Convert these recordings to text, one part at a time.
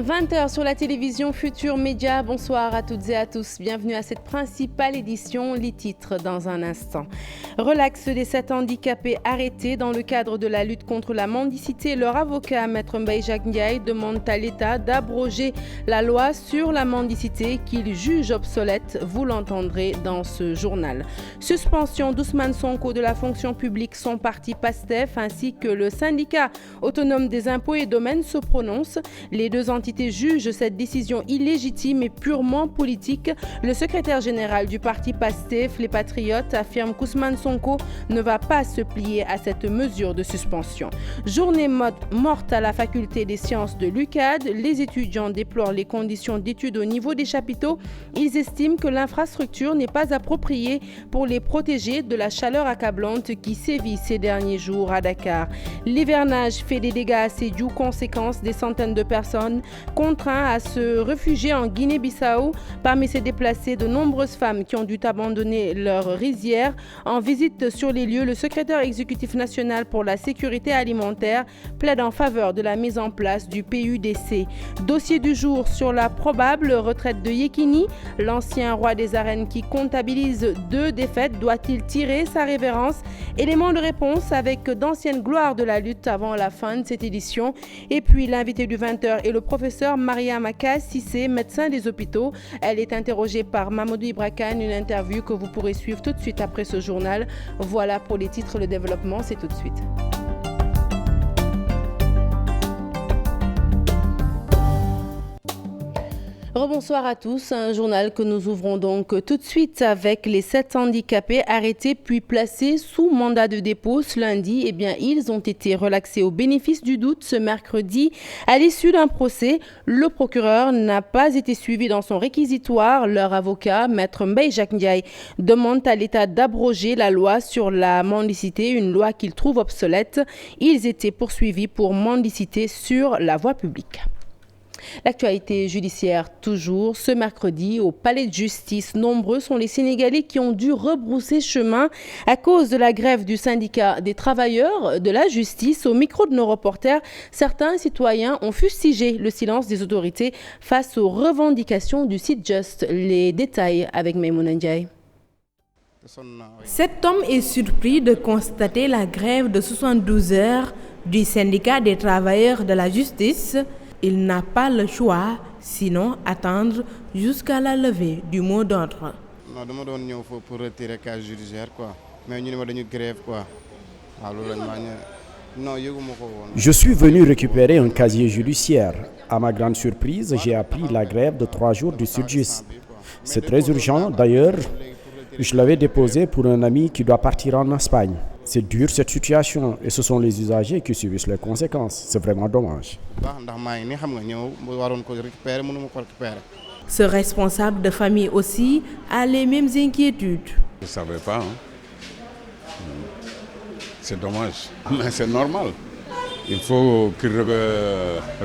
20h sur la télévision Futur Média. Bonsoir à toutes et à tous. Bienvenue à cette principale édition. Les titres dans un instant. Relax des 7 handicapés arrêtés dans le cadre de la lutte contre la mendicité. Leur avocat, Maître Mbaye Jacques Ndiaye, demande à l'État d'abroger la loi sur la mendicité qu'il juge obsolète. Vous l'entendrez dans ce journal. Suspension d'Ousmane Sonko de la fonction publique. Son parti PASTEF ainsi que le syndicat autonome des impôts et domaines se prononcent. Les deux entités jugent cette décision illégitime et purement politique. Le secrétaire général du parti PASTEF, les Patriotes, affirme qu'Ousmane Sonko ne va pas se plier à cette mesure de suspension. Journée morte à la faculté des sciences de l'UCAD. Les étudiants déplorent les conditions d'études au niveau des chapiteaux. Ils estiment que l'infrastructure n'est pas appropriée pour les protéger de la chaleur accablante qui sévit ces derniers jours à Dakar. L'hivernage fait des dégâts à Sédhiou, conséquence des centaines de personnes contraints à se réfugier en Guinée-Bissau. Parmi ces déplacés, de nombreuses femmes qui ont dû abandonner leur rizière. En visite sur les lieux, le secrétaire exécutif national pour la sécurité alimentaire plaide en faveur de la mise en place du PUDC. Dossier du jour sur la probable retraite de Yekini. L'ancien roi des arènes qui comptabilise 2 défaites, doit-il tirer sa révérence? Élément de réponse avec d'anciennes gloires de la lutte avant la fin de cette édition. Et puis l'invité du 20h est le professeur Maria Maka Sissé, médecin des hôpitaux. Elle est interrogée par Mamadou Ibrakan, une interview que vous pourrez suivre tout de suite après ce journal. Voilà pour les titres, le développement, c'est tout de suite. Rebonsoir à tous, un journal que nous ouvrons donc tout de suite avec les 7 handicapés arrêtés puis placés sous mandat de dépôt ce lundi. Eh bien, ils ont été relaxés au bénéfice du doute ce mercredi. À l'issue d'un procès, le procureur n'a pas été suivi dans son réquisitoire. Leur avocat, Maître Mbaye Jacques Ndiaye, demande à l'État d'abroger la loi sur la mendicité, une loi qu'il trouve obsolète. Ils étaient poursuivis pour mendicité sur la voie publique. L'actualité judiciaire toujours. Ce mercredi, au palais de justice, nombreux sont les Sénégalais qui ont dû rebrousser chemin à cause de la grève du syndicat des travailleurs de la justice. Au micro de nos reporters, certains citoyens ont fustigé le silence des autorités face aux revendications du site Just. Les détails avec Maïmouna Ndiaye. Cet homme est surpris de constater la grève de 72 heures du syndicat des travailleurs de la justice. Il n'a pas le choix, sinon attendre jusqu'à la levée du mot d'ordre. Non, je suis venu pour retirer le cas judiciaire, mais nous avons une grève. Je suis venu récupérer un casier judiciaire. À ma grande surprise, j'ai appris la grève de 3 jours du Sudjust. C'est très urgent. D'ailleurs, je l'avais déposé pour un ami qui doit partir en Espagne. C'est dur cette situation et ce sont les usagers qui subissent les conséquences. C'est vraiment dommage. Ce responsable de famille aussi a les mêmes inquiétudes. Je ne savais pas. C'est dommage, mais c'est normal. Il faut qu'ils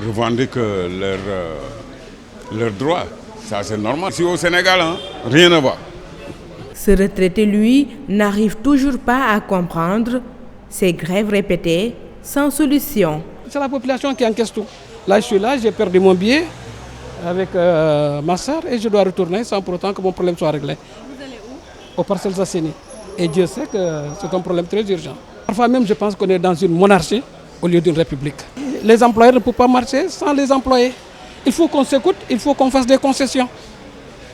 revendiquent leurs droits. Ça, c'est normal. Si au Sénégal, rien ne va. Ce retraité, lui, n'arrive toujours pas à comprendre ces grèves répétées sans solution. C'est la population qui encaisse tout. Là, je suis là, j'ai perdu mon billet avec ma soeur et je dois retourner sans pour autant que mon problème soit réglé. Vous allez où? Aux Parcelles Assainies. Et Dieu sait que c'est un problème très urgent. Parfois même, je pense qu'on est dans une monarchie au lieu d'une république. Les employeurs ne peuvent pas marcher sans les employés. Il faut qu'on s'écoute, il faut qu'on fasse des concessions.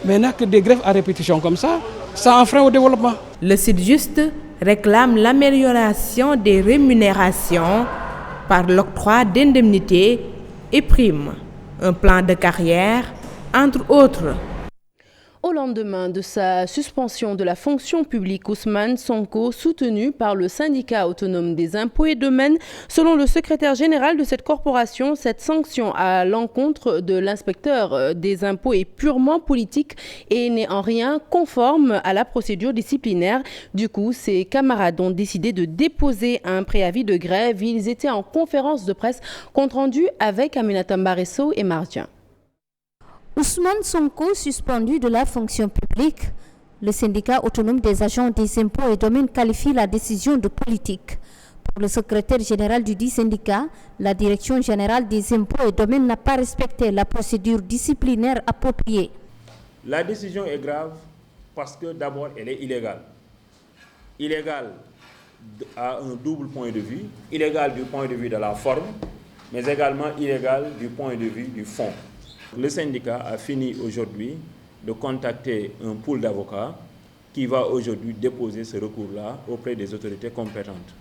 Maintenant que des grèves à répétition comme ça enfreint au développement. Le site Just réclame l'amélioration des rémunérations par l'octroi d'indemnités et primes, un plan de carrière, entre autres. Au lendemain de sa suspension de la fonction publique, Ousmane Sonko, soutenu par le syndicat autonome des impôts et domaines, selon le secrétaire général de cette corporation, cette sanction à l'encontre de l'inspecteur des impôts est purement politique et n'est en rien conforme à la procédure disciplinaire. Du coup, ses camarades ont décidé de déposer un préavis de grève. Ils étaient en conférence de presse, compte rendu avec Aminata Mbaresso et Mardian. Ousmane Sonko suspendu de la fonction publique. Le syndicat autonome des agents des impôts et domaines qualifie la décision de politique. Pour le secrétaire général du dit syndicat, la Direction générale des impôts et domaines n'a pas respecté la procédure disciplinaire appropriée. La décision est grave parce que d'abord elle est illégale. Illégale à un double point de vue, illégale du point de vue de la forme, mais également illégale du point de vue du fond. Le syndicat a fini aujourd'hui de contacter un pool d'avocats qui va aujourd'hui déposer ce recours-là auprès des autorités compétentes.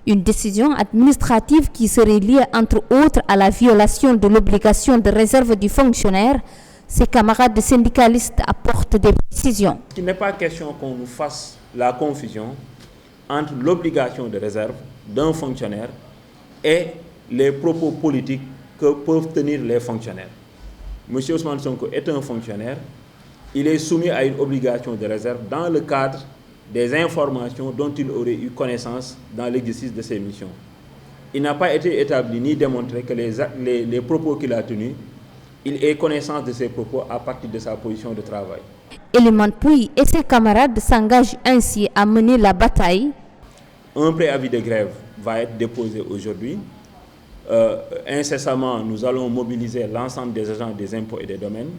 Une décision administrative qui serait liée entre autres à la violation de l'obligation de réserve du fonctionnaire. Ses camarades syndicalistes apportent des précisions. Il n'est pas question qu'on nous fasse la confusion entre l'obligation de réserve d'un fonctionnaire et les propos politiques que peuvent tenir les fonctionnaires. M. Ousmane Sonko est un fonctionnaire, il est soumis à une obligation de réserve dans le cadre des informations dont il aurait eu connaissance dans l'exercice de ses missions. Il n'a pas été établi ni démontré que les propos qu'il a tenus, il ait connaissance de ses propos à partir de sa position de travail. Elimane Pouye et ses camarades s'engagent ainsi à mener la bataille. Un préavis de grève va être déposé aujourd'hui. Incessamment, nous allons mobiliser l'ensemble des agents des impôts et des domaines.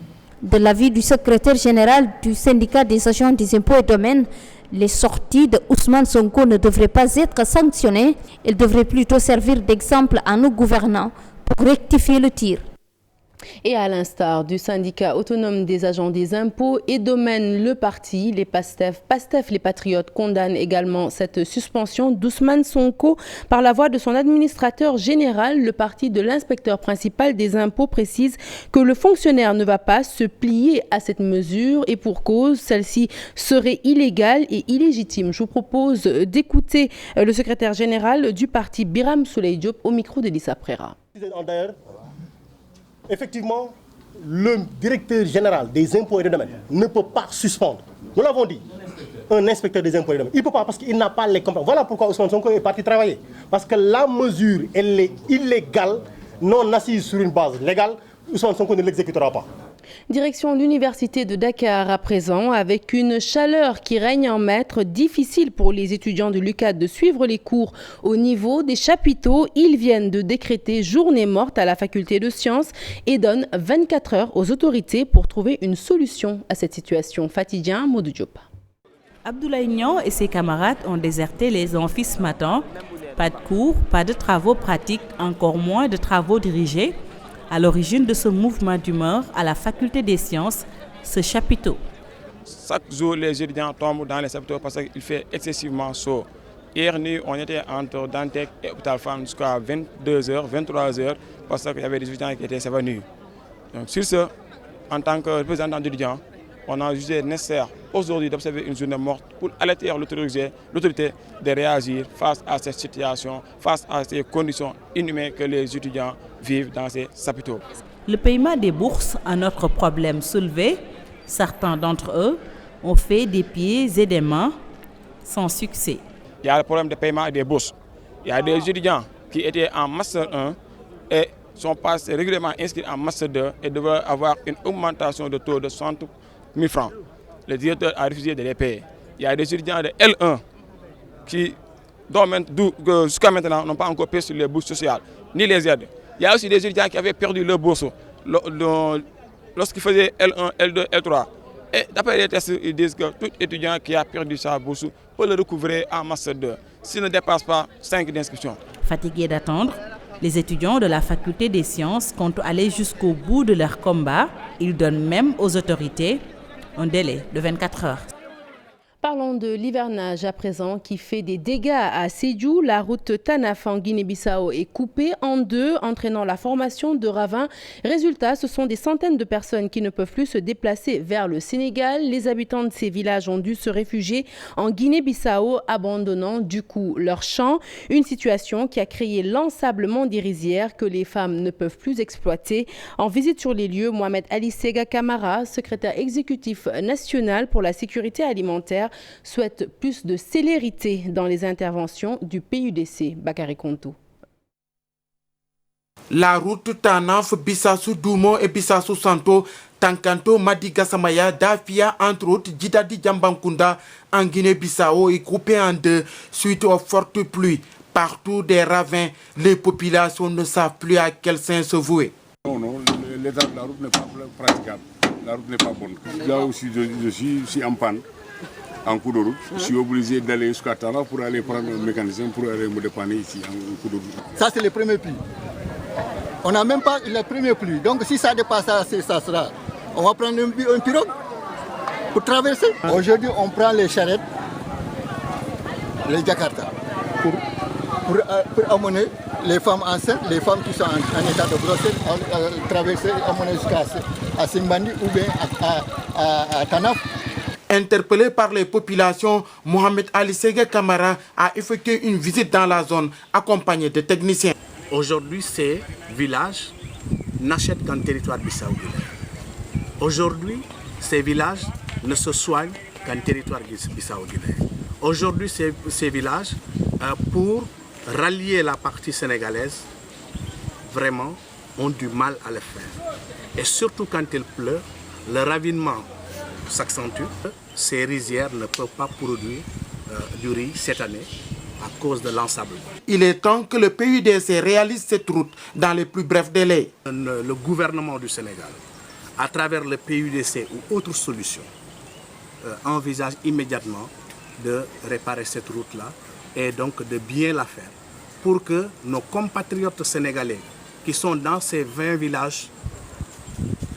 De l'avis du secrétaire général du syndicat des agents des impôts et domaines, les sorties de Ousmane Sonko ne devraient pas être sanctionnées. Elles devraient plutôt servir d'exemple à nos gouvernants pour rectifier le tir. Et à l'instar du syndicat autonome des agents des impôts et domaines, le parti, les PASTEF, les Patriotes, condamnent également cette suspension d'Ousmane Sonko par la voix de son administrateur général. Le parti de l'inspecteur principal des impôts précise que le fonctionnaire ne va pas se plier à cette mesure et pour cause, celle-ci serait illégale et illégitime. Je vous propose d'écouter le secrétaire général du parti, Biram Souley Diop, au micro de Lissa Prera. Effectivement, le directeur général des impôts et des domaines ne peut pas suspendre. Nous l'avons dit, un inspecteur des impôts et des domaines. Il ne peut pas parce qu'il n'a pas les compétences. Voilà pourquoi Ousmane Sonko est parti travailler. Parce que la mesure, elle est illégale, non assise sur une base légale. Ousmane Sonko ne l'exécutera pas. Direction l'université de Dakar à présent, avec une chaleur qui règne en maître, difficile pour les étudiants de l'UCAD de suivre les cours au niveau des chapiteaux. Ils viennent de décréter journée morte à la faculté de sciences et donnent 24 heures aux autorités pour trouver une solution à cette situation. Fatidien Modou Diop. Abdoulaye Niang et ses camarades ont déserté les amphis ce matin. Pas de cours, pas de travaux pratiques, encore moins de travaux dirigés. À l'origine de ce mouvement d'humeur à la faculté des sciences, ce chapiteau. Chaque jour, les étudiants tombent dans les chapiteaux parce qu'il fait excessivement chaud. Hier nuit, on était entre Dantec et Hôpital Fann jusqu'à 22h, 23h, parce qu'il y avait des étudiants qui étaient sévenus. Donc, sur ce, en tant que représentant d'étudiants, on a jugé nécessaire aujourd'hui d'observer une journée morte pour alerter l'autorité de réagir face à cette situation, face à ces conditions inhumaines que les étudiants vivent dans ces chapiteaux. Le paiement des bourses, un autre problème soulevé. Certains d'entre eux ont fait des pieds et des mains sans succès. Il y a le problème de paiement des bourses. Il y a des étudiants qui étaient en Master 1 et sont passés régulièrement inscrits en Master 2 et devraient avoir une augmentation de taux de 60 000 francs. Le directeur a refusé de les payer. Il y a des étudiants de L1 qui, jusqu'à maintenant, n'ont pas encore payé sur les bourses sociales, ni les aides. Il y a aussi des étudiants qui avaient perdu leur bourse lorsqu'ils faisaient L1, L2, L3. Et d'après les tests, ils disent que tout étudiant qui a perdu sa bourse peut le recouvrer en Master 2, s'il ne dépasse pas 5 d'inscription. Fatigués d'attendre, les étudiants de la faculté des sciences comptent aller jusqu'au bout de leur combat. Ils donnent même aux autorités un délai de 24 heures. Parlons de l'hivernage à présent qui fait des dégâts à Sédhiou. La route Tanaf en Guinée-Bissau est coupée en deux, entraînant la formation de ravins. Résultat, ce sont des centaines de personnes qui ne peuvent plus se déplacer vers le Sénégal. Les habitants de ces villages ont dû se réfugier en Guinée-Bissau, abandonnant du coup leurs champs. Une situation qui a créé l'ensablement des rizières que les femmes ne peuvent plus exploiter. En visite sur les lieux, Mohamed Ali Sega Kamara, secrétaire exécutif national pour la sécurité alimentaire, souhaite plus de célérité dans les interventions du PUDC. Bakary Kontou. La route Tanaf, Bissassou Doumo et Bissassou Santo, Tankanto, Madiga Samaya, Dafia, entre autres, Djidadi Djambankunda, en Guinée-Bissau est coupée en deux suite aux fortes pluies. Partout des ravins, les populations ne savent plus à quel sein se vouer. Non, l'état de la route n'est pas praticable. La route n'est pas bonne. Là aussi, je suis en panne, en cours de route. Je suis obligé d'aller jusqu'à Tara pour aller prendre un mécanicien pour aller me dépanner ici, en cours de route. Ça, c'est le premier pluie. On n'a même pas le premier pluie. Donc, si ça dépasse, ça sera. On va prendre une pirogue pour traverser. Aujourd'hui, on prend les charrettes, les Jakarta, pour amener les femmes enceintes, les femmes qui sont en état de grossesse, à traverser, amener jusqu'à Simbandi ou bien à Tanaf. Interpellé par les populations, Mohamed Ali Ségué Camara a effectué une visite dans la zone accompagné de techniciens. Aujourd'hui, ces villages n'achètent qu'un territoire bissau-guinéen. Aujourd'hui, ces villages ne se soignent qu'un territoire bissau-guinéen. Aujourd'hui, ces villages, pour rallier la partie sénégalaise, vraiment, ont du mal à le faire. Et surtout quand il pleut, le ravinement s'accentue. Ces rizières ne peuvent pas produire du riz cette année à cause de l'ensablement. Il est temps que le PUDC réalise cette route dans les plus brefs délais. Le gouvernement du Sénégal, à travers le PUDC ou autres solutions, envisage immédiatement de réparer cette route-là et donc de bien la faire pour que nos compatriotes sénégalais qui sont dans ces 20 villages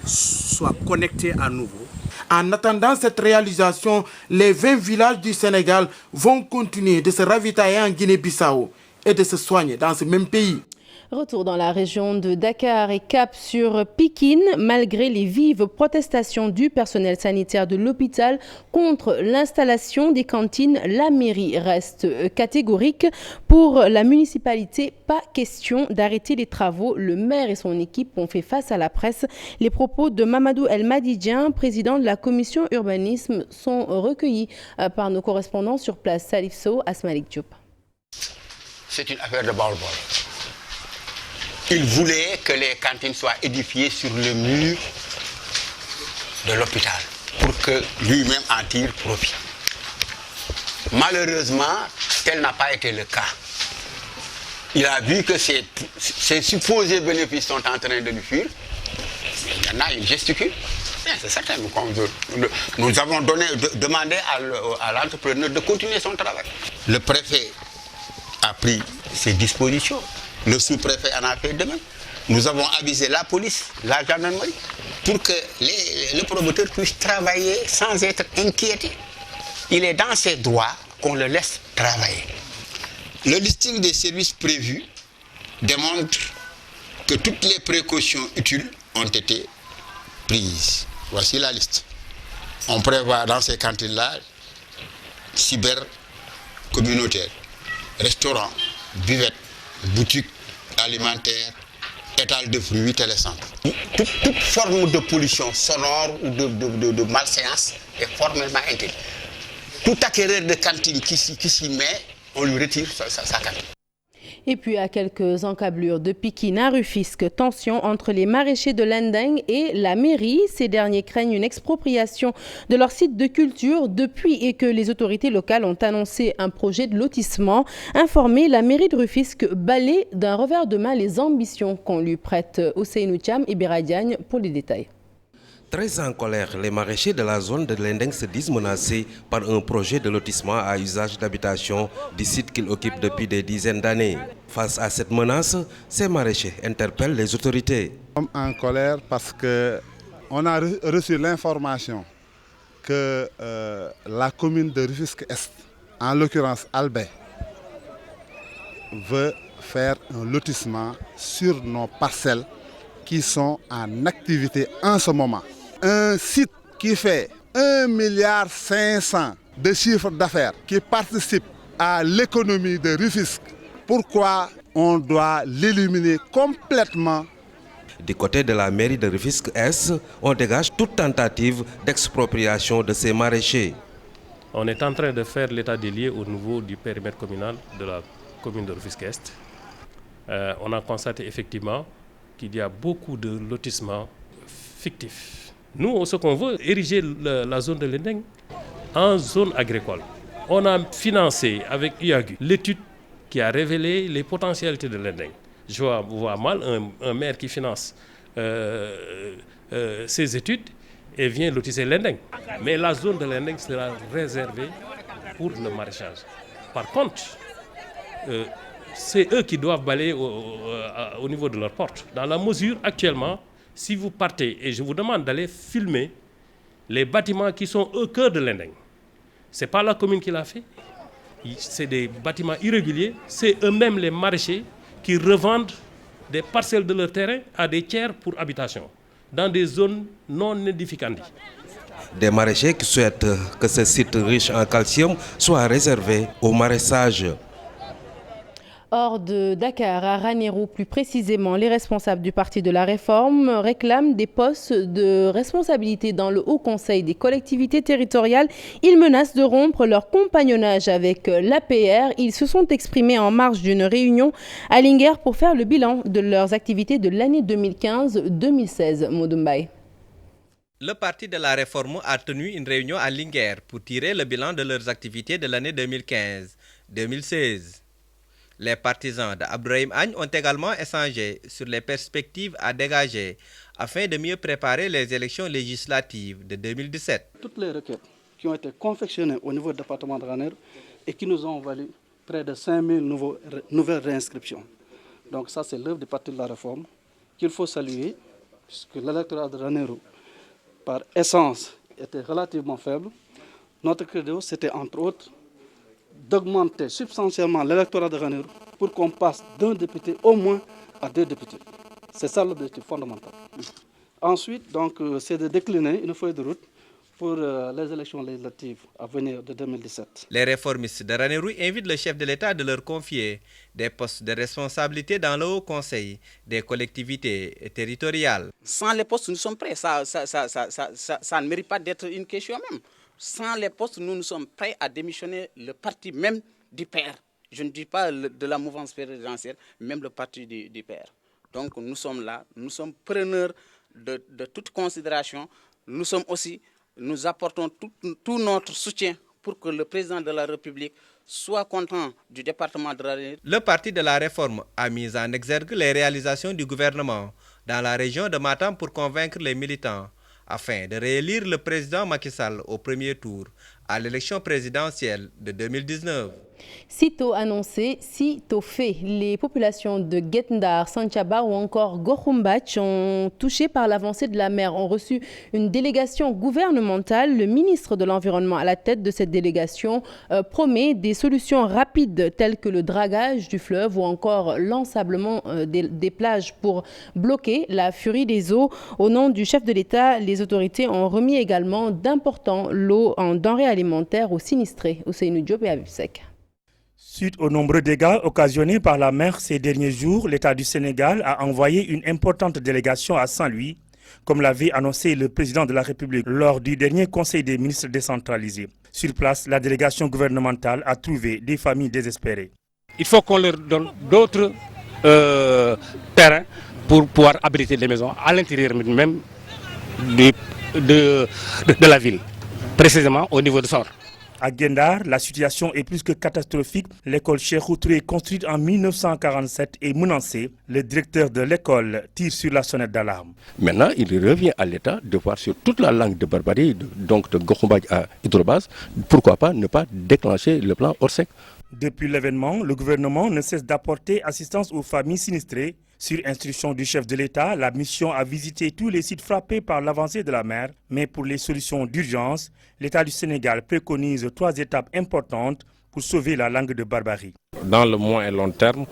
soient connectés à nouveau. En attendant cette réalisation, les 20 villages du Sénégal vont continuer de se ravitailler en Guinée-Bissau et de se soigner dans ce même pays. Retour dans la région de Dakar et cap sur Pikine. Malgré les vives protestations du personnel sanitaire de l'hôpital contre l'installation des cantines, la mairie reste catégorique. Pour la municipalité, pas question d'arrêter les travaux. Le maire et son équipe ont fait face à la presse. Les propos de Mamadou El Madidien, président de la commission urbanisme, sont recueillis par nos correspondants sur place. Salif Sow, Asmalik Diop. C'est une affaire de bol-bol. Il voulait que les cantines soient édifiées sur le mur de l'hôpital pour que lui-même en tire profit. Malheureusement, tel n'a pas été le cas. Il a vu que ces supposés bénéfices sont en train de lui fuir. Il y en a, il gesticule. C'est certain, nous avons demandé à l'entrepreneur de continuer son travail. Le préfet a pris ses dispositions. Le sous-préfet en a fait de même. Nous avons avisé la police, la gendarmerie, pour que le promoteur puisse travailler sans être inquiété. Il est dans ses droits qu'on le laisse travailler. Le listing des services prévus démontre que toutes les précautions utiles ont été prises. Voici la liste. On prévoit dans ces cantines-là cyber communautaire, restaurant, buvette, boutique alimentaire, étal de fruits, télécentre. Toute forme de pollution sonore ou de malséance est formellement interdite. Tout acquéreur de cantine qui s'y met, on lui retire sa cantine. Et puis à quelques encablures de Pikine à Rufisque, tension entre les maraîchers de Lendeng et la mairie. Ces derniers craignent une expropriation de leur site de culture depuis et que les autorités locales ont annoncé un projet de lotissement. Informée, la mairie de Rufisque balaie d'un revers de main les ambitions qu'on lui prête. Ousseynou Thiam et Bira Diagne pour les détails. Très en colère, les maraîchers de la zone de Lendeng se disent menacés par un projet de lotissement à usage d'habitation du site qu'ils occupent depuis des dizaines d'années. Face à cette menace, ces maraîchers interpellent les autorités. Nous sommes en colère parce qu'on a reçu l'information que la commune de Rufisque-Est, en l'occurrence Albay, veut faire un lotissement sur nos parcelles qui sont en activité en ce moment. Un site qui fait 1,5 milliard de chiffre d'affaires, qui participe à l'économie de Rufisque. Pourquoi on doit l'éliminer complètement? Du côté de la mairie de Rufisque-Est, on dégage toute tentative d'expropriation de ces maraîchers. On est en train de faire l'état des lieux au niveau du périmètre communal de la commune de Rufisque-Est. On a constaté effectivement qu'il y a beaucoup de lotissements fictifs. Nous, ce qu'on veut, ériger la zone de Lendeng en zone agricole. On a financé avec IAGU l'étude qui a révélé les potentialités de l'Endeng. Je vois mal un maire qui finance ses études et vient lotisser l'Endeng. Mais la zone de l'Endeng sera réservée pour le maraîchage. Par contre, c'est eux qui doivent balayer au niveau de leur porte. Dans la mesure actuellement, si vous partez, et je vous demande d'aller filmer les bâtiments qui sont au cœur de l'Endeng. Ce n'est pas la commune qui l'a fait, c'est des bâtiments irréguliers, c'est eux-mêmes les maraîchers qui revendent des parcelles de leur terrain à des tiers pour habitation, dans des zones non édificantes. Des maraîchers qui souhaitent que ce site riche en calcium soit réservé au maraîchage. Hors de Dakar, à Ranérou plus précisément, les responsables du Parti de la Réforme réclament des postes de responsabilité dans le Haut Conseil des collectivités territoriales. Ils menacent de rompre leur compagnonnage avec l'APR. Ils se sont exprimés en marge d'une réunion à Linguère pour faire le bilan de leurs activités de l'année 2015-2016. Modumbaï. Le Parti de la Réforme a tenu une réunion à Linguère pour tirer le bilan de leurs activités de l'année 2015-2016. Les partisans d'Abdourahim Agne ont également échangé sur les perspectives à dégager afin de mieux préparer les élections législatives de 2017. Toutes les requêtes qui ont été confectionnées au niveau du département de Ranérou et qui nous ont valu près de 5000 nouvelles réinscriptions. Donc ça, c'est l'œuvre du Parti de la Réforme qu'il faut saluer, puisque l'électorat de Ranérou, par essence, était relativement faible. Notre credo, c'était entre autres d'augmenter substantiellement l'électorat de Ranérou pour qu'on passe d'un député au moins à 2 députés. C'est ça l'objectif fondamental. Ensuite, donc, c'est de décliner une feuille de route pour les élections législatives à venir de 2017. Les réformistes de Ranérou invitent le chef de l'État de leur confier des postes de responsabilité dans le Haut Conseil des collectivités territoriales. Sans les postes, nous sommes prêts. Ça ne mérite pas d'être une question même. Sans les postes, nous sommes prêts à démissionner le parti même du PR. Je ne dis pas de la mouvance présidentielle, même le parti du PR. Donc nous sommes là, nous sommes preneurs de toute considération. Nous apportons tout notre soutien pour que le président de la République soit content du département de Ranérou. Le Parti de la Réforme a mis en exergue les réalisations du gouvernement dans la région de Matam pour convaincre les militants afin de réélire le président Macky Sall au premier tour à l'élection présidentielle de 2019. Sitôt annoncé, sitôt fait. Les populations de Guet-Ndar, Santhiaba ou encore Gokhoumbach ont touché par l'avancée de la mer ont reçu une délégation gouvernementale. Le ministre de l'Environnement à la tête de cette délégation promet des solutions rapides telles que le dragage du fleuve ou encore l'ensablement des plages pour bloquer la furie des eaux. Au nom du chef de l'État, les autorités ont remis également d'importants lots en denrées alimentaires aux sinistrés. Ousseynou Diop et Habib Seck. Suite aux nombreux dégâts occasionnés par la mer ces derniers jours, l'État du Sénégal a envoyé une importante délégation à Saint-Louis, comme l'avait annoncé le président de la République lors du dernier Conseil des ministres décentralisé. Sur place, la délégation gouvernementale a trouvé des familles désespérées. Il faut qu'on leur donne d'autres terrains pour pouvoir abriter les maisons à l'intérieur même de la ville, précisément au niveau de Sor. À Guet-Ndar, la situation est plus que catastrophique. L'école Cheikhou Touré, construite en 1947, est menacée. Le directeur de l'école tire sur la sonnette d'alarme. Maintenant, il revient à l'État de voir sur toute la langue de Barbarie, donc de Gokhoumbach à Hydrobase, pourquoi pas ne pas déclencher le plan Orsec. Depuis l'événement, le gouvernement ne cesse d'apporter assistance aux familles sinistrées. Sur instruction du chef de l'État, la mission a visité tous les sites frappés par l'avancée de la mer. Mais pour les solutions d'urgence, l'État du Sénégal préconise 3 étapes importantes pour sauver la langue de Barbarie. Dans le moyen et long terme,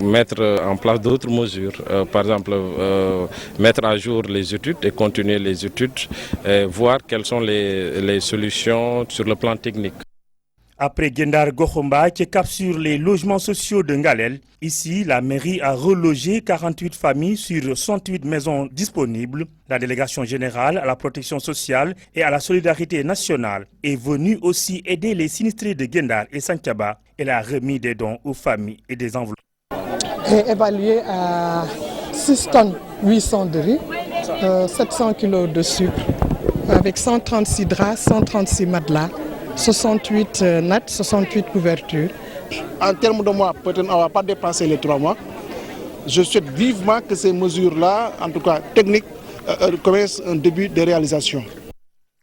mettre en place d'autres mesures, par exemple mettre à jour les études et continuer les études, et voir quelles sont les solutions sur le plan technique. Après Guet-Ndar Gokhoumbach, cap sur les logements sociaux de Ngalel. Ici, la mairie a relogé 48 familles sur 108 maisons disponibles. La délégation générale à la protection sociale et à la solidarité nationale est venue aussi aider les sinistrés de Guet-Ndar et Santhiaba. Elle a remis des dons aux familles et des enveloppes. Est évalué à 6 tonnes 800 de riz, 700 kg de sucre, avec 136 draps, 136 matelas, 68 nattes, 68 couvertures, En termes de mois, peut-être on ne va pas dépasser les 3 mois. Je souhaite vivement que ces mesures-là, en tout cas techniques, connaissent un début de réalisation.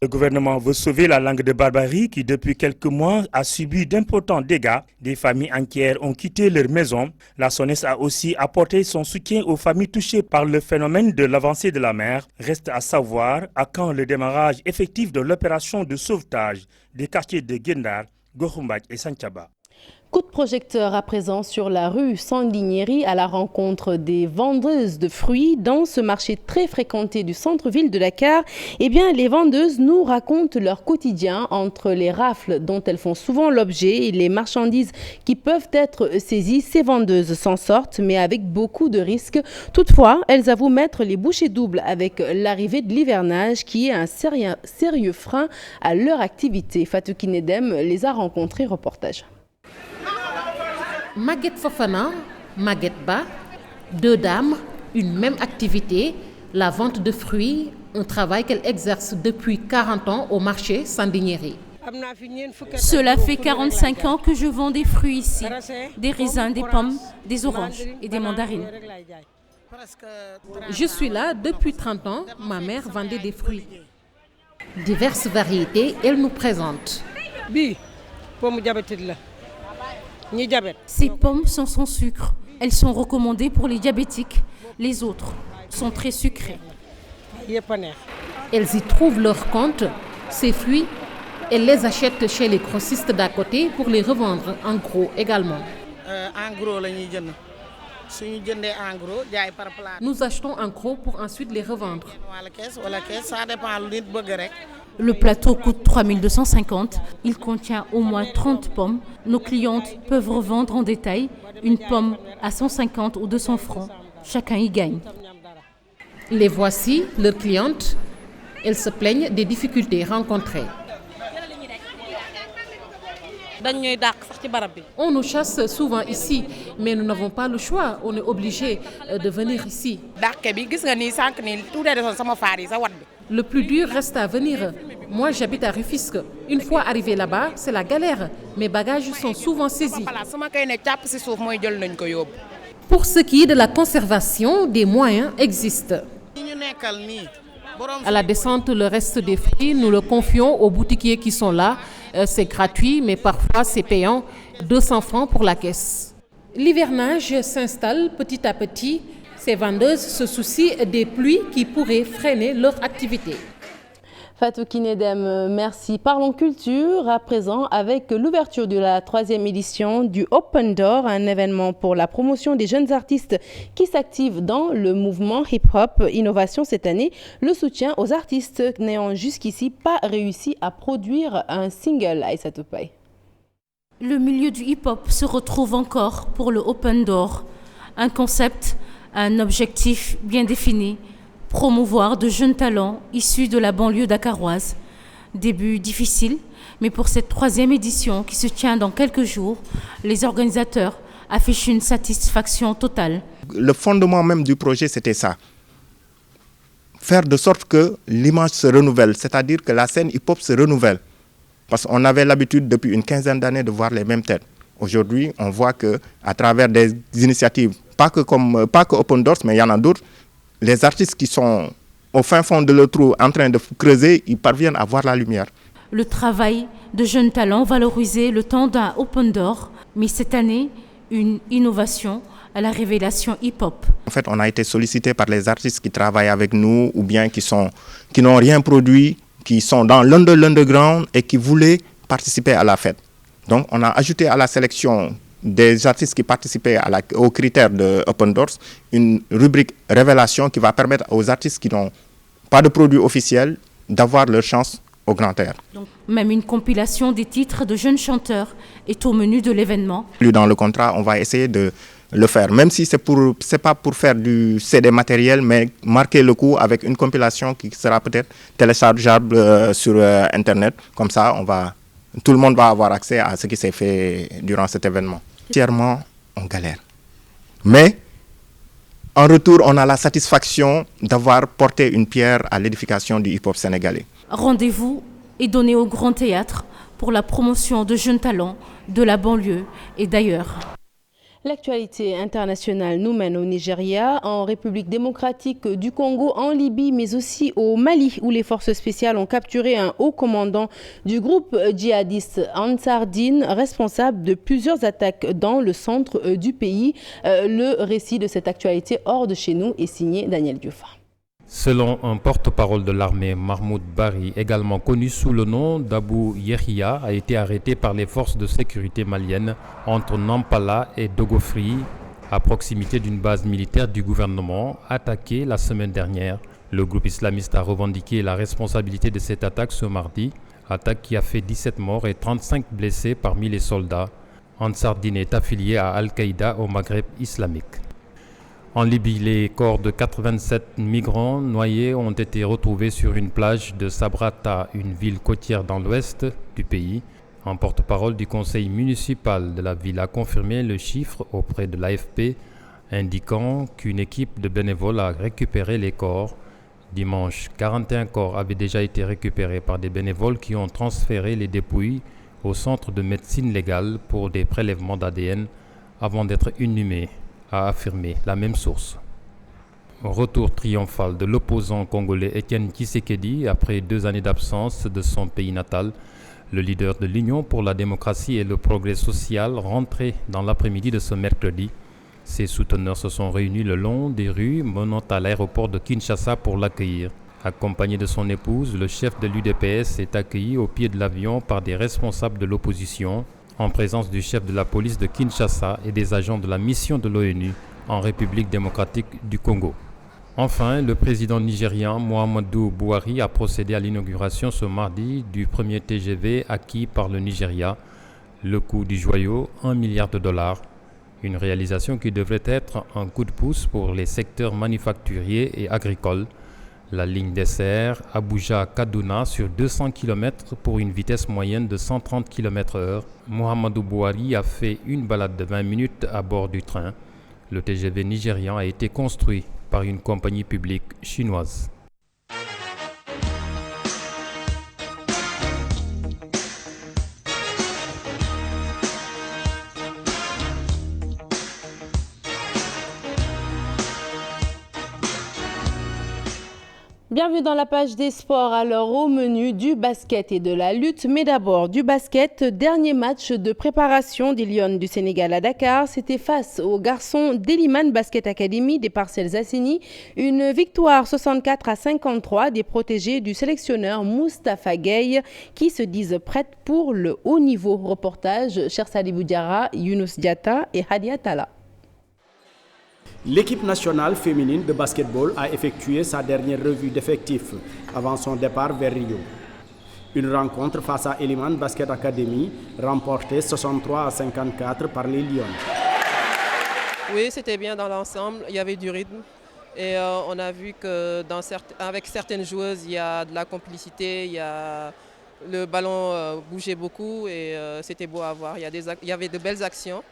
Le gouvernement veut sauver la langue de Barbarie qui, depuis quelques mois, a subi d'importants dégâts. Des familles entières ont quitté leur maison. La SONES a aussi apporté son soutien aux familles touchées par le phénomène de l'avancée de la mer. Reste à savoir à quand le démarrage effectif de l'opération de sauvetage des quartiers de Gendar, Gohumbach et Santhiaba. Coup de projecteur à présent sur la rue Sanguinieri à la rencontre des vendeuses de fruits dans ce marché très fréquenté du centre-ville de Dakar. Eh bien, les vendeuses nous racontent leur quotidien entre les rafles dont elles font souvent l'objet et les marchandises qui peuvent être saisies. Ces vendeuses s'en sortent, mais avec beaucoup de risques. Toutefois, elles avouent mettre les bouchées doubles avec l'arrivée de l'hivernage qui est un sérieux frein à leur activité. Fatou Kinedem les a rencontrés. Reportage. Maguette Fofana, Maguette Ba, 2 dames, une même activité, la vente de fruits, un travail qu'elle exerce depuis 40 ans au marché Sanguinieri. Cela fait 45 ans que je vends des fruits ici, des raisins, des pommes, des oranges et des mandarines. Je suis là depuis 30 ans, ma mère vendait des fruits. Diverses variétés, elle nous présente. Ces pommes sont sans sucre. Elles sont recommandées pour les diabétiques. Les autres sont très sucrées. Elles y trouvent leur compte. Ces fruits, elles les achètent chez les grossistes d'à côté pour les revendre en gros également. Nous achetons en gros pour ensuite les revendre. Le plateau coûte 3250. Il contient au moins 30 pommes. Nos clientes peuvent revendre en détail une pomme à 150 ou 200 francs. Chacun y gagne. Les voici, leurs clientes. Elles se plaignent des difficultés rencontrées. On nous chasse souvent ici, mais nous n'avons pas le choix. On est obligé de venir ici. Le plus dur reste à venir. Moi, j'habite à Rufisque. Une fois arrivé là-bas, c'est la galère. Mes bagages sont souvent saisis. Pour ce qui est de la conservation, des moyens existent. À la descente, le reste des fruits, nous le confions aux boutiquiers qui sont là. C'est gratuit, mais parfois c'est payant. 200 francs pour la caisse. L'hivernage s'installe petit à petit. Ces vendeuses se soucient des pluies qui pourraient freiner leur activité. Fatou Kinedem, merci. Parlons culture à présent avec l'ouverture de la 3e édition du Open Door, un événement pour la promotion des jeunes artistes qui s'activent dans le mouvement hip-hop. Innovation cette année, le soutien aux artistes n'ayant jusqu'ici pas réussi à produire un single. Aïssa Toupaï. Le milieu du hip-hop se retrouve encore pour le Open Door. Un concept, un objectif bien défini. Promouvoir de jeunes talents issus de la banlieue dakaroise. Début difficile, mais pour cette 3e édition qui se tient dans quelques jours, les organisateurs affichent une satisfaction totale. Le fondement même du projet, c'était ça. Faire de sorte que l'image se renouvelle, c'est-à-dire que la scène hip-hop se renouvelle. Parce qu'on avait l'habitude depuis une quinzaine d'années de voir les mêmes têtes. Aujourd'hui, on voit qu'à travers des initiatives, pas que Open Doors, mais il y en a d'autres, les artistes qui sont au fin fond de leur trou en train de creuser, ils parviennent à voir la lumière. Le travail de jeunes talents valorisé le temps d'un Open Door, mais cette année, une innovation à la révélation hip-hop. En fait, on a été sollicité par les artistes qui travaillent avec nous ou bien qui n'ont rien produit, qui sont dans l'underground et qui voulaient participer à la fête. Donc, on a ajouté à la sélection des artistes qui participaient aux critères de Open Doors, une rubrique révélation qui va permettre aux artistes qui n'ont pas de produit officiel d'avoir leur chance au grand air. Donc, même une compilation des titres de jeunes chanteurs est au menu de l'événement. Dans le contrat, on va essayer de le faire, même si c'est pas pour faire du CD matériel, mais marquer le coup avec une compilation qui sera peut-être téléchargeable sur Internet. Comme ça, tout le monde va avoir accès à ce qui s'est fait durant cet événement. Entièrement, on galère. Mais, en retour, on a la satisfaction d'avoir porté une pierre à l'édification du hip-hop sénégalais. Rendez-vous est donné au Grand Théâtre pour la promotion de jeunes talents de la banlieue et d'ailleurs. L'actualité internationale nous mène au Nigeria, en République démocratique du Congo, en Libye, mais aussi au Mali, où les forces spéciales ont capturé un haut commandant du groupe djihadiste Ansar Dine, responsable de plusieurs attaques dans le centre du pays. Le récit de cette actualité hors de chez nous est signé Daniel Diofa. Selon un porte-parole de l'armée, Mahmoud Bari, également connu sous le nom d'Abou Yehia, a été arrêté par les forces de sécurité maliennes entre Nampala et Dogofri, à proximité d'une base militaire du gouvernement, attaquée la semaine dernière. Le groupe islamiste a revendiqué la responsabilité de cette attaque ce mardi, attaque qui a fait 17 morts et 35 blessés parmi les soldats. Ansar Dine est affilié à Al-Qaïda au Maghreb islamique. En Libye, les corps de 87 migrants noyés ont été retrouvés sur une plage de Sabrata, une ville côtière dans l'ouest du pays. Un porte-parole du conseil municipal de la ville a confirmé le chiffre auprès de l'AFP, indiquant qu'une équipe de bénévoles a récupéré les corps. Dimanche, 41 corps avaient déjà été récupérés par des bénévoles qui ont transféré les dépouilles au centre de médecine légale pour des prélèvements d'ADN avant d'être inhumés, a affirmé la même source. Retour triomphal de l'opposant congolais Étienne Tshisekedi après 2 années d'absence de son pays natal. Le leader de l'Union pour la démocratie et le progrès social rentré dans l'après-midi de ce mercredi. Ses souteneurs se sont réunis le long des rues menant à l'aéroport de Kinshasa pour l'accueillir. Accompagné de son épouse, le chef de l'UDPS est accueilli au pied de l'avion par des responsables de l'opposition, en présence du chef de la police de Kinshasa et des agents de la mission de l'ONU en République démocratique du Congo. Enfin, le président nigérian Muhammadu Buhari a procédé à l'inauguration ce mardi du premier TGV acquis par le Nigeria. Le coût du joyau, $1 milliard. Une réalisation qui devrait être un coup de pouce pour les secteurs manufacturiers et agricoles. La ligne dessert Abuja-Kaduna sur 200 km pour une vitesse moyenne de 130 km/h. Muhammadu Buhari a fait une balade de 20 minutes à bord du train. Le TGV nigérian a été construit par une compagnie publique chinoise. Bienvenue dans la page des sports, alors au menu du basket et de la lutte, mais d'abord du basket. Dernier match de préparation des Lions du Sénégal à Dakar, c'était face aux garçons d'Eliman Basket Academy des Parcelles Assainies. Une victoire 64-53 des protégés du sélectionneur Moustapha Gueye qui se disent prêtes pour le haut niveau. Reportage Chersali Diarra, Younous Diatta et Hadia Tala. L'équipe nationale féminine de basketball a effectué sa dernière revue d'effectifs avant son départ vers Rio. Une rencontre face à Eliman Basket Academy remportée 63-54 par les Lions. Oui, c'était bien dans l'ensemble, il y avait du rythme et on a vu que avec certaines joueuses, il y a de la complicité, le ballon bougeait beaucoup et c'était beau à voir. Il y avait de belles actions.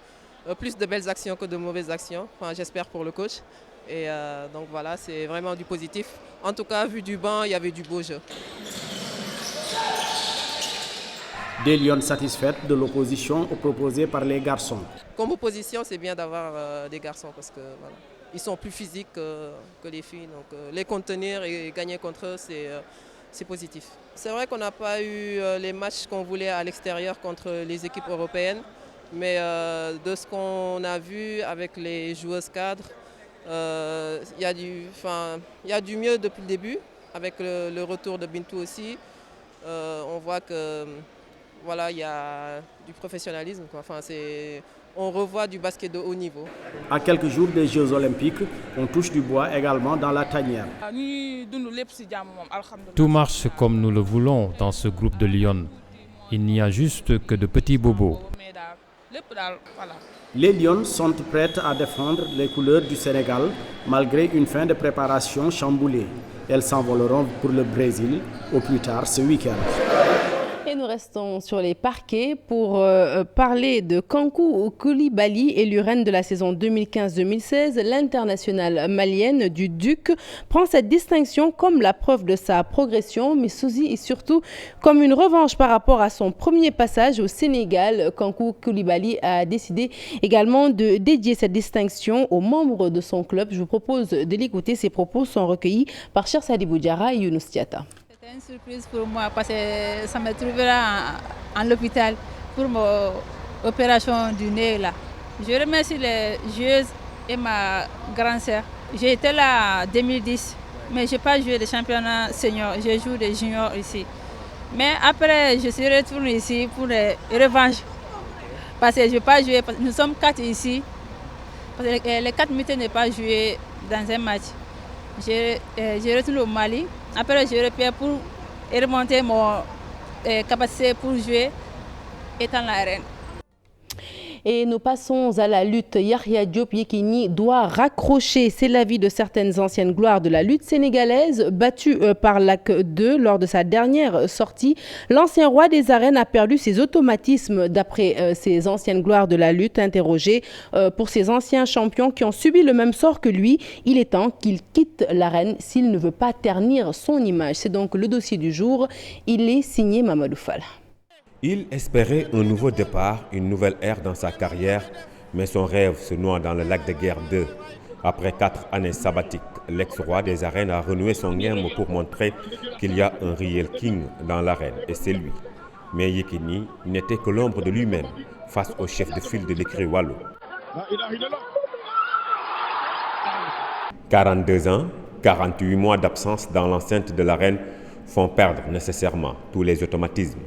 Plus de belles actions que de mauvaises actions, enfin, j'espère pour le coach. Et donc voilà, c'est vraiment du positif. En tout cas, vu du banc, il y avait du beau jeu. Des Lions satisfaites de l'opposition proposée par les garçons. Comme opposition, c'est bien d'avoir des garçons parce que voilà, ils sont plus physiques que les filles. Donc les contenir et gagner contre eux, c'est positif. C'est vrai qu'on n'a pas eu les matchs qu'on voulait à l'extérieur contre les équipes européennes. Mais de ce qu'on a vu avec les joueuses cadres, il y a du mieux depuis le début, avec le retour de Bintou aussi. On voit que voilà, il y a du professionnalisme, quoi. Enfin, on revoit du basket de haut niveau. À quelques jours des Jeux Olympiques, on touche du bois également dans la tanière. Tout marche comme nous le voulons dans ce groupe de Lions. Il n'y a juste que de petits bobos. Les Lions sont prêtes à défendre les couleurs du Sénégal malgré une fin de préparation chamboulée. Elles s'envoleront pour le Brésil au plus tard ce week-end. Et nous restons sur les parquets pour parler de Kankou Koulibaly, élue reine de la saison 2015-2016. L'internationale malienne du Duc prend cette distinction comme la preuve de sa progression, mais aussi et surtout comme une revanche par rapport à son premier passage au Sénégal. Kankou Koulibaly a décidé également de dédier cette distinction aux membres de son club. Je vous propose de l'écouter. Ces propos sont recueillis par Cheikh Sadibou Diarra et Younous Diatta. C'était une surprise pour moi parce que ça me trouvait là en l'hôpital pour mon opération du nez là. Je remercie les joueuses et ma grande sœur. J'ai été là en 2010, mais je n'ai pas joué de championnat senior, j'ai joué des juniors ici. Mais après, je suis retournée ici pour les revanches. Parce que je ne vais pas jouer, nous sommes 4 ici. Parce que les 4 minutes n'ont pas joué dans un match. J'ai retourné au Mali. Après, je repère pour remonter mon capacité pour jouer étant la reine. Et nous passons à la lutte. Yahya Diop Yekini doit raccrocher. C'est l'avis de certaines anciennes gloires de la lutte sénégalaise. Battu par l'AC 2 lors de sa dernière sortie, l'ancien roi des arènes a perdu ses automatismes. D'après ces anciennes gloires de la lutte interrogées pour ces anciens champions qui ont subi le même sort que lui, il est temps qu'il quitte l'arène s'il ne veut pas ternir son image. C'est donc le dossier du jour. Il est signé Mamadou Fall. Il espérait un nouveau départ, une nouvelle ère dans sa carrière, mais son rêve se noie dans le lac de guerre 2. Après 4 années sabbatiques, l'ex-roi des arènes a renoué son game pour montrer qu'il y a un real king dans l'arène, et c'est lui. Mais Yekini n'était que l'ombre de lui-même face au chef de file de l'écurie Wallo. 42 ans, 48 mois d'absence dans l'enceinte de l'arène font perdre nécessairement tous les automatismes.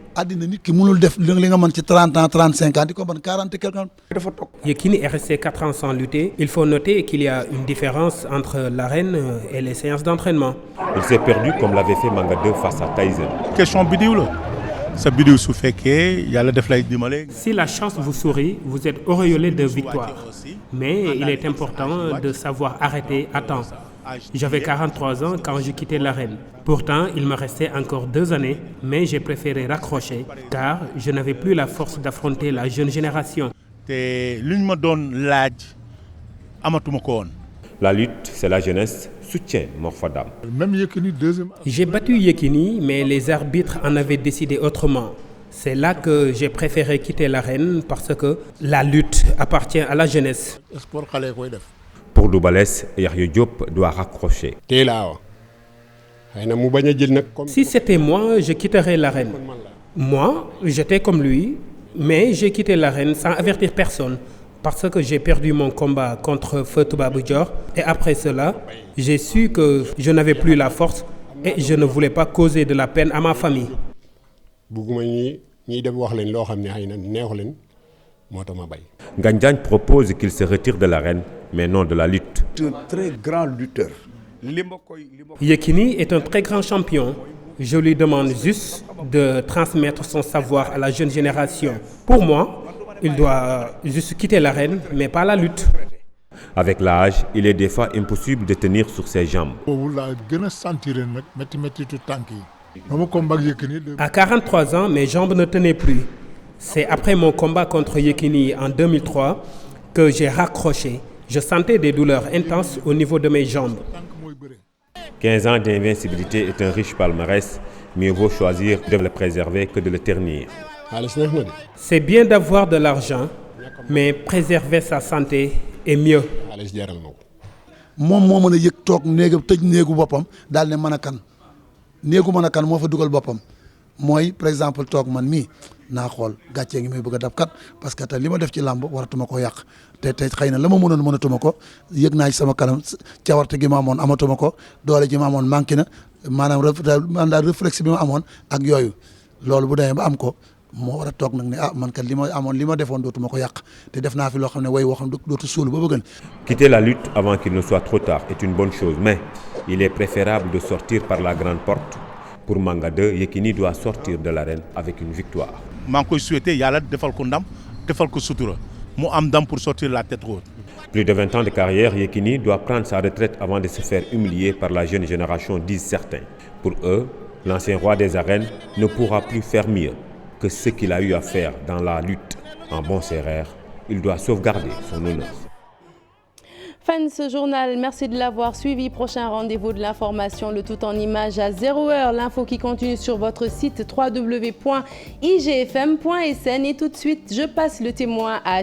Yekini est resté 4 ans sans lutter. Il faut noter qu'il y a une différence entre l'arène et les séances d'entraînement. Il s'est perdu comme l'avait fait Manga 2 face à Tyson. Question vidéo là. Cette vidéo sous fait qu'il y a le déflait de Malek. Si la chance vous sourit, vous êtes auréolé de victoire. Mais il est important de savoir arrêter à temps. J'avais 43 ans quand j'ai quitté l'arène. Pourtant, il me restait encore 2 années, mais j'ai préféré raccrocher car je n'avais plus la force d'affronter la jeune génération. La lutte, c'est la jeunesse, soutient Morfadam. J'ai battu Yekini, mais les arbitres en avaient décidé autrement. C'est là que j'ai préféré quitter l'arène parce que la lutte appartient à la jeunesse. Pour Doubalès, Yahya Diop doit raccrocher. Si c'était moi, je quitterais l'arène. Moi, j'étais comme lui, mais j'ai quitté l'arène sans avertir personne parce que j'ai perdu mon combat contre Feu Touba Boudior et après cela, j'ai su que je n'avais plus la force et je ne voulais pas causer de la peine à ma famille. Gandiagne propose qu'il se retire de l'arène, mais non de la lutte. C'est un très grand lutteur. Yekini est un très grand champion. Je lui demande juste de transmettre son savoir à la jeune génération. Pour moi, il doit juste quitter l'arène, mais pas la lutte. Avec l'âge, il est des fois impossible de tenir sur ses jambes. À 43 ans, mes jambes ne tenaient plus. C'est après mon combat contre Yekini en 2003 que j'ai raccroché. Je sentais des douleurs intenses au niveau de mes jambes. 15 ans d'invincibilité est un riche palmarès. Mieux vaut choisir de le préserver que de le ternir. C'est bien d'avoir de l'argent, mais préserver sa santé est mieux. Moi, par exemple, toog man mii naa xool gàcce ngi may bëgg a dab kat parce que te li ma def ci làmb waratuma ko yàq te xëy na la ma mënoon mënatuma ko yëg naa ci sama kanam cawarte gi ma amoon amatuma ko doole ji ma amoon manqué na maanaam réflexe bi ma amoon ak yooyu loolu bu demee ba am ko moo war a toog nag ne ah man kat li ma amoon li ma defoon dootuma ko yàq te def naa fi loo xam ne way woo xam dootu suulu ba bëggal. Quitter la lutte avant qu'il ne soit trop tard est une bonne chose, mais il est préférable de sortir par la grande porte. Pour Manga 2, Yekini doit sortir de l'arène avec une victoire. Je souhaite Yalla defal ko ndam, defal ko sutura. Mu am ndam pour sortir la tête haute. Plus de 20 ans de carrière, Yekini doit prendre sa retraite avant de se faire humilier par la jeune génération, disent certains. Pour eux, l'ancien roi des arènes ne pourra plus faire mieux. que ce qu'il a eu à faire dans la lutte en bon sérère, il doit sauvegarder son honneur. Fin de ce journal, merci de l'avoir suivi. Prochain rendez-vous de l'information, le tout en images à 0h. L'info qui continue sur votre site www.igfm.sn. Et tout de suite, je passe le témoin à